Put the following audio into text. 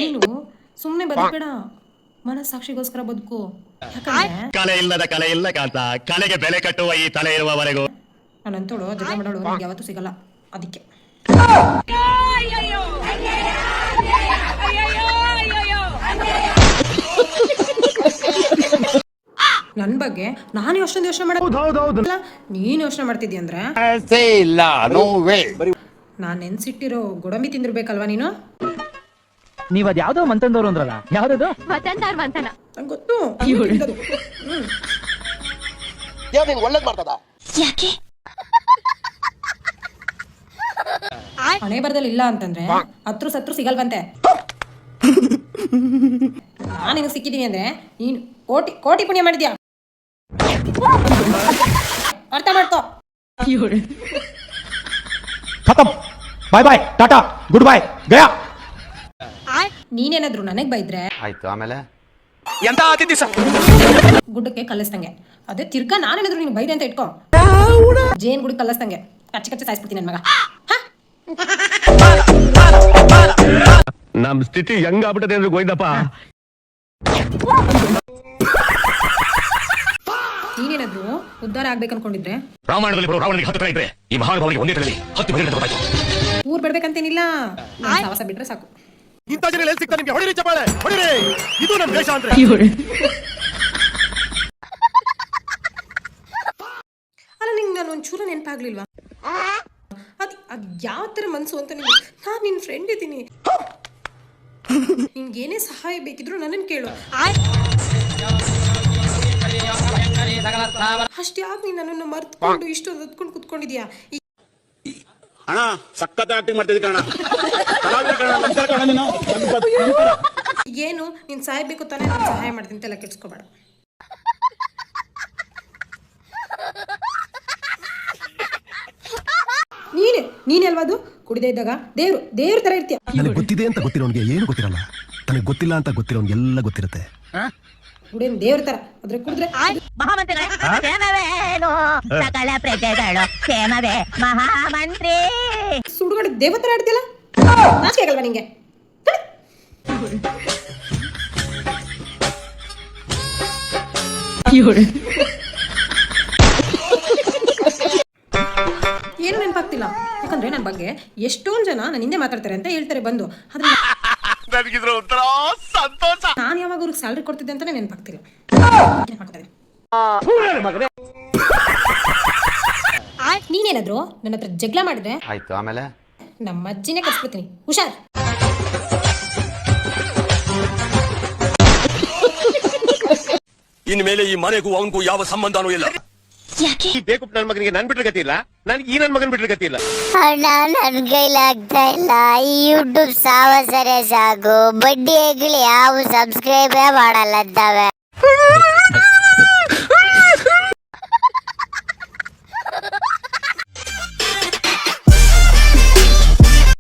ನೀನು ಸುಮ್ಮನೆ ಬದುಕಬೇಡ, ಮನಸ್ಸಾಕ್ಷಿಗೋಸ್ಕರ ಬದುಕು. ಕಲೆ ಇಲ್ಲದ ಕಲೆ ಇಲ್ಲ ಕಾಂತ, ಕಲೆಗೆ ಬೆಲೆ ಕಟ್ಟುವ ಈ ತಲೆ ಇರುವವರೆಗೂ ನಾನಂತೋಳು ಜಗಳ ಮಾಡೋಳು ನಿಮ್ಗೆ ಯಾವತ್ತೂ ಸಿಗಲ್ಲ. ಅದಕ್ಕೆ ನನ್ ಬಗ್ಗೆ ನಾನು ಅಷ್ಟೊಂದು ಯೋಚನೆ ಮಾಡಲ್ಲ, ನೀನ್ ಯೋಚನೆ ಮಾಡ್ತಿದ್ದಿ ಅಂದ್ರೆ ನಾನ್ ನೆನ್ಸಿಟ್ಟಿರೋ ಗೋಡಂಬಿ ತಿಂದಿರ್ಬೇಕಲ್ವಾ ನೀನು. ನೀವ್ ಅದ್ ಯಾವ್ದೋ ಮಂತಂದವ್ರು ಅಂದ್ರಲ್ಲ, ಯಾವ್ದದು ನಂಗೆ ಗೊತ್ತು. ಒಳ್ಳೇದ್ ಮಾಡ್ತದ ಯಾಕೆ ಹಣೆ ಬರದಲ್ಲಿ ಇಲ್ಲ ಅಂತಂದ್ರೆ ಹತ್ರ ಸತ್ರು ಸಿಗಲ್ವಂತೆ. ನಾನು ನಿನಗೆ ಸಿಕ್ಕಿದೀನಿ ಅಂದ್ರೆ ನೀನು ಕೋಟಿ ಕೋಟಿ ಪುಣ್ಯ ಮಾಡಿದ್ಯಾ, ಅರ್ಥ ಮಾಡ್ಕೋ. ಖತಮ್, ಬಾಯ್ ಬಾಯ್, ಟಾಟಾ, ಗುಡ್ ಬಾಯ್, ಗಯಾ. ನೀನೇನಾದ್ರು ನನಗ್ ಬೈದ್ರೆ ಆಯ್ತು, ಆಮೇಲೆ ಎಂತ ಅತಿಥಿ ಗುಡ್ಡಕ್ಕೆ ಕಲಿಸ್ದಂಗೆ. ಅದೇ ತಿರ್ಗಾ ನಾನೇನಾದ್ರು ನೀನು ಬೈದೆ ಅಂತ ಇಟ್ಕೋ, ಜೇನ್ ಗುಡಿ ಕಲಿಸ್ದಂಗೆ ಕಚ್ಚಿ ಕಚ್ಚಿ ಸಾಯಿಸ್ಬಿಡ್ತೀನಿ ನನ್ ಮಗ. ನಮ್ ಸ್ಥಿತಿ ಹೆಂಗಾಗ್ಬಿಟ್ಟದೆ ಅಂದ್ರೆ ಗೋಯ್ದಪ್ಪ. ನೀನೇನಾದ್ರು ಉದ್ಧಾರ ಆಗ್ಬೇಕು ಅನ್ಕೊಂಡಿದ್ರೆ ರಾಮಾಯಣದಲ್ಲಿ ರಾವಣನಿಗೆ 10 ತಲೆ ಇದ್ರೆ ಈ ಮಹಾನುಭಾವನಿಗೆ ಒಂದೇ ತಲೆಯಲ್ಲಿ 10 ಮರಿ ಗೊತ್ತಾಯ್ತು. ಊರ್ ಬಿಡ್ಬೇಕಂತೇನಿಲ್ಲ, ಸಾಹಸ ಬಿಟ್ರೆ ಸಾಕು. ಇಂಥ ಜನ ಎಲ್ಲಿ ಸಿಗ್ತಾರೆ ನಿಮ್ಗೆ? ಹೊಡಿರಿ ಚಪ್ಪಾಳೆ, ಹೊಡಿರಿ. ಇದು ನಮ್ ದೇಶ ಅಂದ್ರೆ. ಅಲ್ಲ, ನಿಂಗೆ ನಾನು ಒಂಚೂರ ನೆನಪಾಗ್ಲಿಲ್ವಾ? ಅದ್ ಯಾವ ತರ ಮನ್ಸು ಅಂತ ನಿಮ್ಗೆ. ನಾನ್ ನಿನ್ ಫ್ರೆಂಡ್ ಇದ್ದೀನಿ, ನಿನ್ಗೇನೇ ಸಹಾಯ ಬೇಕಿದ್ರು ನನ್ನನ್ನು ಕೇಳು. ಅಷ್ಟ್ಯಾಕ್ ನೀನ್ ನನ್ನನ್ನು ಮರ್ತ್ಕೊಂಡು ಇಷ್ಟೊಂದು ಹೊತ್ಕೊಂಡು ಕುತ್ಕೊಂಡಿದ್ಯಾ? ಅಣ್ಣ ಸಖತ್ ಆಕ್ಟಿಂಗ್ ಮಾಡ್ತಿದ್ದೆ ಅಣ್ಣ. ಏನು ನೀನ್ ಸಾಯ್ಬೇಕು ತಾನೇ, ನಾನು ಸಹಾಯ ಮಾಡ್ತೀನಿ ಅಂತೆಲ್ಲ ಕೆಡ್ಸ್ಕೋಬೇಡ. ನೀನೇ ಅಲ್ವಾ ಅದು ಕುಡಿದೇ ಇದ್ದಾಗ ದೇವ್ರ ತರ ಇರ್ತೀಯ. ನನಗೆ ಗೊತ್ತಿದೆ ಅಂತ ಗೊತ್ತಿರೋನ್ಗೆ ಏನು ಗೊತ್ತಿರಲ್ಲ, ನನಗೆ ಗೊತ್ತಿಲ್ಲ ಅಂತ ಗೊತ್ತಿರೋನ್ಗೆ ಎಲ್ಲ ಗೊತ್ತಿರುತ್ತೆ. ಕುಡಿಯೋನ್ ದೇವ್ರ ತರ, ಆದ್ರೆ ಕುಡಿದ್ರೆ ಸುಡುಗಡೆ ದೇವತರ ಆಡ್ತಿಯಲ್ಲ, ನಾಚಿಕೆ ಆಗಲ್ವಾ ನಿಂಗೆ? ಏನು ನೆನಪಾಗ್ತಿಲ್ಲ, ಯಾಕಂದ್ರೆ ನನ್ನ ಬಗ್ಗೆ ಎಷ್ಟೊಂದು ಜನ ನನ್ನ ಹಿಂದೆ ಮಾತಾಡ್ತಾರೆ ಅಂತ ಹೇಳ್ತಾರೆ ಬಂದು. ಆದ್ರೆ ನಾನು ಯಾವಾಗ ಅವ್ರಿಗೆ ಸ್ಯಾಲ್ರಿ ಕೊಡ್ತಿದ್ದೆ ಅಂತಾನೆ ನೆನಪಾಗ್ತಿಲ್ಲ. ನೀನೇನಾದ್ರು ನನ್ನ ಹತ್ರ ಜಗಳ ಮಾಡಿದ್ರೆ ಆಯ್ತು, ಆಮೇಲೆ ನಮ್ಮ ಅಜ್ಜಿನೇ ಕರ್ಸ್ಬಿಡ್ತೀನಿ, ಹುಷಾರ್. ಇನ್ಮೇಲೆ ಈ ಮನೆಗೂ ಅವನಿಗೂ ಯಾವ ಸಂಬಂಧನೂ ಇಲ್ಲ. ಬೇಕು ನನ್ನ ಮಗನಿಗೆ ನನ್ ಬಿಟ್ರೆ ಗತಿ ಇಲ್ಲ, ನನಗೆ ಈ ನನ್ ಮಗನ್ ಬಿಟ್ರೆ ಗತಿ ಇಲ್ಲ. ಅಣ್ಣ, ನನ್ ಕೈಲಾಗ್ತಾ ಇಲ್ಲ. ಈ ಯೂಟ್ಯೂಬ್ ಸಾವಸರೆ ಸಾಕು, ಬಡ್ಡಿ ಹೆಗ್ಲಿ ಯಾವ ಸಬ್ಸ್ಕ್ರೈಬೇ ಮಾಡಲ್ಲ.